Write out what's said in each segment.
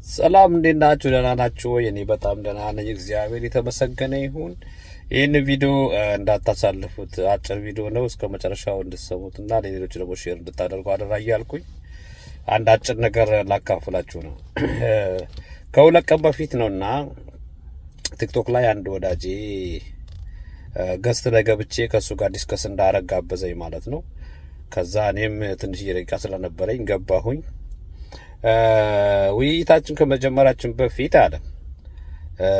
ሰላም እንዴት ናችሁ? ደህና ናችሁ ወይ? እኔ በጣም ደህና ነኝ፣ እግዚአብሔር የተመሰገነ ይሁን። ይህን ቪዲዮ እንዳታሳልፉት፣ አጭር ቪዲዮ ነው። እስከ መጨረሻው እንድትሰሙትና ለሌሎች ደግሞ ሼር እንድታደርጉ አደራ እያልኩኝ አንድ አጭር ነገር ላካፍላችሁ ነው። ከሁለት ቀን በፊት ነውና ቲክቶክ ላይ አንድ ወዳጄ ገስት ላይ ገብቼ ከሱ ጋር ዲስከስ እንዳረግ ጋበዘኝ ማለት ነው። ከዛ እኔም ትንሽ ደቂቃ ስለነበረኝ ገባሁኝ። ውይይታችን ከመጀመራችን በፊት አለ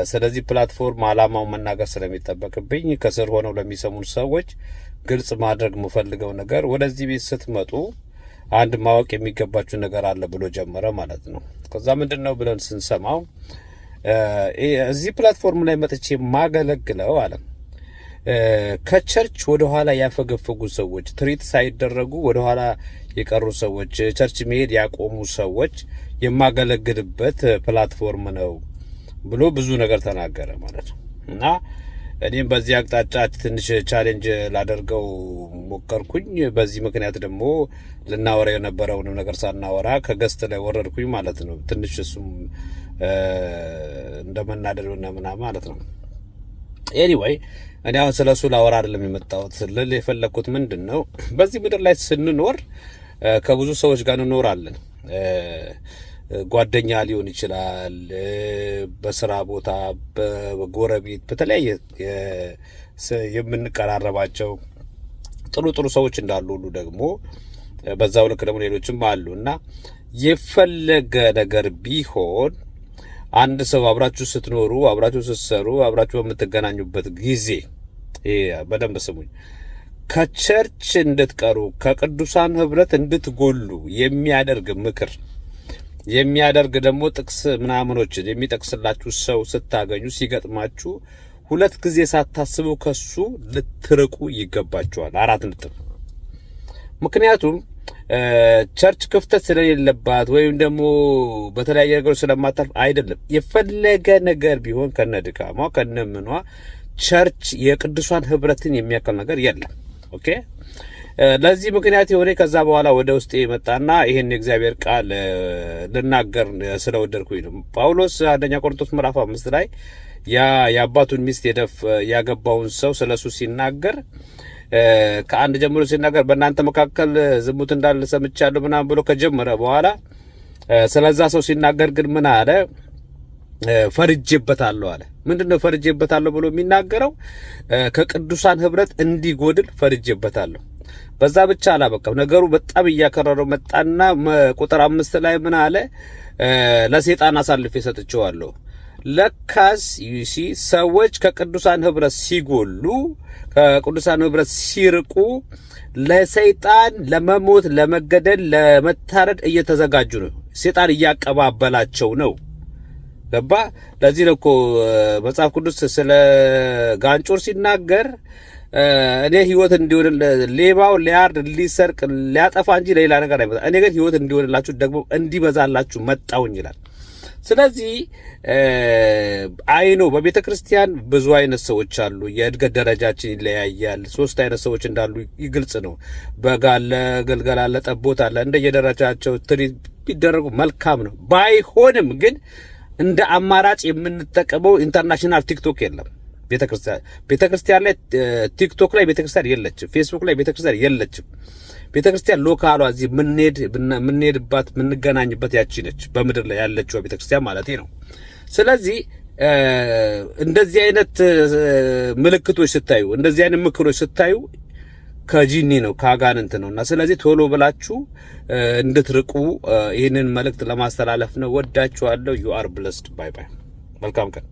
ስለዚህ ፕላትፎርም አላማው መናገር ስለሚጠበቅብኝ ከስር ሆነው ለሚሰሙን ሰዎች ግልጽ ማድረግ የምፈልገው ነገር ወደዚህ ቤት ስትመጡ አንድ ማወቅ የሚገባችሁ ነገር አለ ብሎ ጀመረ ማለት ነው። ከዛ ምንድነው ብለን ስንሰማው እዚህ ፕላትፎርም ላይ መጥቼ ማገለግለው አለ ከቸርች ወደ ኋላ ያፈገፈጉ ሰዎች፣ ትሪት ሳይደረጉ ወደ ኋላ የቀሩ ሰዎች፣ ቸርች መሄድ ያቆሙ ሰዎች የማገለግልበት ፕላትፎርም ነው ብሎ ብዙ ነገር ተናገረ ማለት ነው። እና እኔም በዚህ አቅጣጫ ትንሽ ቻሌንጅ ላደርገው ሞከርኩኝ። በዚህ ምክንያት ደግሞ ልናወራ የነበረውን ነገር ሳናወራ ከገስት ላይ ወረድኩኝ ማለት ነው። ትንሽ እሱም እንደመናደድና ምናምን ማለት ነው። ኤኒዌይ እኔ አሁን ስለሱ ላወራ አይደለም የመጣሁት። ልል የፈለኩት ምንድነው በዚህ ምድር ላይ ስንኖር ከብዙ ሰዎች ጋር እንኖራለን። ጓደኛ ሊሆን ይችላል፣ በስራ ቦታ፣ በጎረቤት፣ በተለያየ የምንቀራረባቸው ጥሩ ጥሩ ሰዎች እንዳሉ ሁሉ ደግሞ በዛው ልክ ደግሞ ሌሎችም አሉ እና የፈለገ ነገር ቢሆን አንድ ሰው አብራችሁ ስትኖሩ፣ አብራችሁ ስትሰሩ፣ አብራችሁ በምትገናኙበት ጊዜ በደንብ ስሙኝ፣ ከቸርች እንድትቀሩ ከቅዱሳን ህብረት እንድትጎሉ የሚያደርግ ምክር የሚያደርግ ደግሞ ጥቅስ ምናምኖችን የሚጠቅስላችሁ ሰው ስታገኙ ሲገጥማችሁ ሁለት ጊዜ ሳታስቡ ከሱ ልትርቁ ይገባችኋል። 4 ነጥብ። ምክንያቱም ቸርች ክፍተት ስለሌለባት ወይም ደግሞ በተለያየ ነገሮች ስለማታልፍ አይደለም። የፈለገ ነገር ቢሆን ከነድካሟ ከነምኗ ቸርች የቅዱሳን ህብረትን የሚያክል ነገር የለም። ኦኬ። ለዚህ ምክንያት የሆነ ከዛ በኋላ ወደ ውስጤ መጣና ይሄን የእግዚአብሔር ቃል ልናገር ስለወደድኩኝ ነው። ጳውሎስ አንደኛ ቆሮንቶስ ምዕራፍ 5 ላይ የአባቱን ሚስት ያገባውን ሰው ስለሱ ሲናገር ከአንድ ጀምሮ ሲናገር በእናንተ መካከል ዝሙት እንዳለ ሰምቻለሁ ምናምን ብሎ ከጀመረ በኋላ ስለዛ ሰው ሲናገር ግን ምን አለ? ፈርጄበታለሁ አለ። ምንድነው ፈርጄበታለሁ ብሎ የሚናገረው? ከቅዱሳን ህብረት እንዲጎድል ፈርጄበታለሁ። በዛ ብቻ አላበቃም። ነገሩ በጣም እያከረረው መጣና ቁጥር 5 ላይ ምን አለ? ለሰይጣን አሳልፌ ሰጥቼዋለሁ። ለካስ ዩሲ ሰዎች ከቅዱሳን ህብረት ሲጎሉ፣ ከቅዱሳን ህብረት ሲርቁ ለሰይጣን ለመሞት፣ ለመገደል፣ ለመታረድ እየተዘጋጁ ነው። ሰይጣን እያቀባበላቸው ነው። ገባ? ለዚህ ነው እኮ መጽሐፍ ቅዱስ ስለ ጋንጮር ሲናገር እኔ ህይወት እንዲሆን ሌባው ሊያርድ ሊሰርቅ ሊያጠፋ እንጂ ሌላ ነገር አይመጣ፣ እኔ ግን ህይወት እንዲሆንላችሁ ደግሞ እንዲበዛላችሁ መጣውኝ ይላል። ስለዚህ አይኖ በቤተ ክርስቲያን ብዙ አይነት ሰዎች አሉ። የእድገት ደረጃችን ይለያያል። 3 አይነት ሰዎች እንዳሉ ይግልጽ ነው። በግ አለ፣ ገልገል አለ፣ ጠቦት አለ። እንደየደረጃቸው ትሪት ቢደረጉ መልካም ነው። ባይሆንም ግን እንደ አማራጭ የምንጠቀመው ኢንተርናሽናል ቲክቶክ የለም። ቤተክርስቲያን ላይ ቲክቶክ ላይ ቤተክርስቲያን የለችም። ፌስቡክ ላይ ቤተክርስቲያን የለችም። ቤተክርስቲያን ሎካሏ እዚህ የምንሄድባት የምንገናኝበት ያቺ ነች፣ በምድር ላይ ያለችው ቤተክርስቲያን ማለት ነው። ስለዚህ እንደዚህ አይነት ምልክቶች ስታዩ፣ እንደዚህ አይነት ምክሮች ስታዩ ከጂኒ ነው ከአጋንንት ነውና ስለዚህ ቶሎ ብላችሁ እንድትርቁ ይህንን መልእክት ለማስተላለፍ ነው። ወዳችኋለሁ። ዩ አር ብለስድ። ባይ ባይ። መልካም ቀን።